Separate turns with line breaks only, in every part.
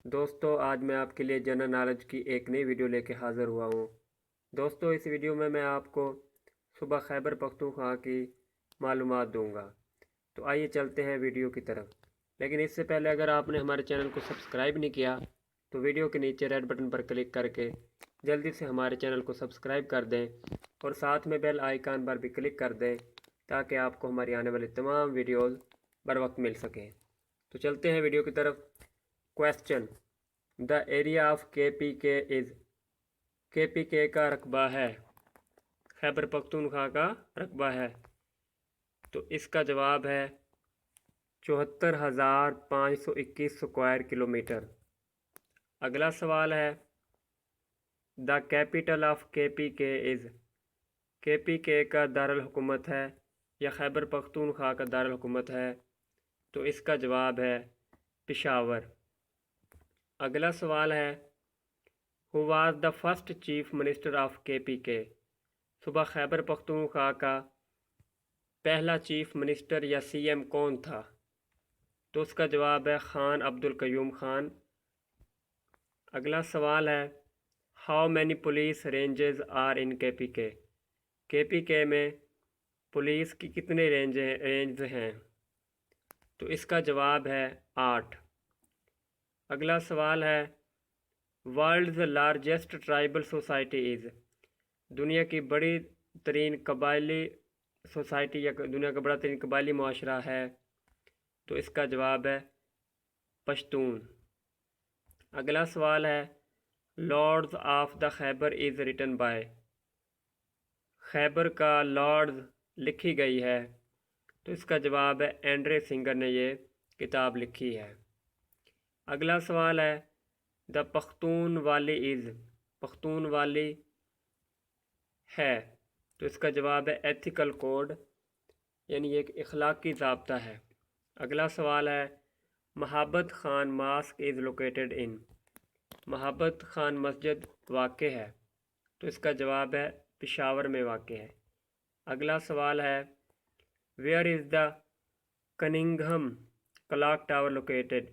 دوستو آج میں آپ کے لیے جنرل نالج کی ایک نئی ویڈیو لے کے حاضر ہوا ہوں۔ دوستو اس ویڈیو میں آپ کو صوبہ خیبر پختونخوا کی معلومات دوں گا۔ تو آئیے چلتے ہیں ویڈیو کی طرف، لیکن اس سے پہلے اگر آپ نے ہمارے چینل کو سبسکرائب نہیں کیا تو ویڈیو کے نیچے ریڈ بٹن پر کلک کر کے جلدی سے ہمارے چینل کو سبسکرائب کر دیں اور ساتھ میں بیل آئیکن پر بھی کلک کر دیں تاکہ آپ کو ہماری آنے والی تمام ویڈیوز بر وقت مل سکیں۔ تو چلتے ہیں ویڈیو کی طرف۔ کویسچن: دا ایریا آف کے پی کے از، کے پی کے کا رقبہ ہے، خیبر پختونخوا کا رقبہ ہے، تو اس کا جواب ہے 74,521 اسکوائر کلومیٹر۔ اگلا سوال ہے دا کیپٹل آف کے پی کے از، کے پی کے کا دارالحکومت ہے یا خیبر پختونخوا کا دارالحکومت ہے، تو اس کا جواب ہے پشاور۔ اگلا سوال ہے who was the first chief minister of کے پی کے، صوبہ خیبر پختونخوا کا پہلا چیف منسٹر یا سی ایم کون تھا، تو اس کا جواب ہے خان عبدالقیوم خان۔ اگلا سوال ہے how many police ranges are in K P کے میں پولیس کی کتنے رینجز ہیں، تو اس کا جواب ہے 8۔ اگلا سوال ہے world's largest tribal society is, دنیا کی بڑی ترین قبائلی سوسائٹی یا دنیا کا بڑا ترین قبائلی معاشرہ ہے، تو اس کا جواب ہے پشتون۔ اگلا سوال ہے lords of the Khyber is written by, Khyber کا لارڈز لکھی گئی ہے، تو اس کا جواب ہے اینڈرے سنگر نے یہ کتاب لکھی ہے۔ اگلا سوال ہے دا پختون والی از، پختون والی ہے، تو اس کا جواب ہے ایتھیکل کوڈ، یعنی ایک اخلاقی ضابطہ ہے۔ اگلا سوال ہے Mohabbat Khan mosque is located in, Mohabbat Khan مسجد واقع ہے، تو اس کا جواب ہے پشاور میں واقع ہے۔ اگلا سوال ہے where is the Cunningham clock tower located,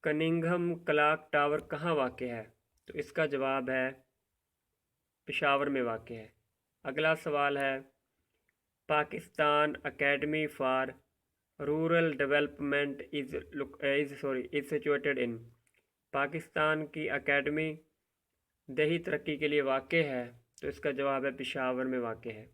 Cunningham clock tower کہاں واقع ہے، تو اس کا جواب ہے پشاور میں واقع ہے۔ اگلا سوال ہے Pakistan academy for rural development is situated in, Pakistan کی اکیڈمی دیہی ترقی کے لیے واقع ہے، تو اس کا جواب ہے پشاور میں واقع ہے۔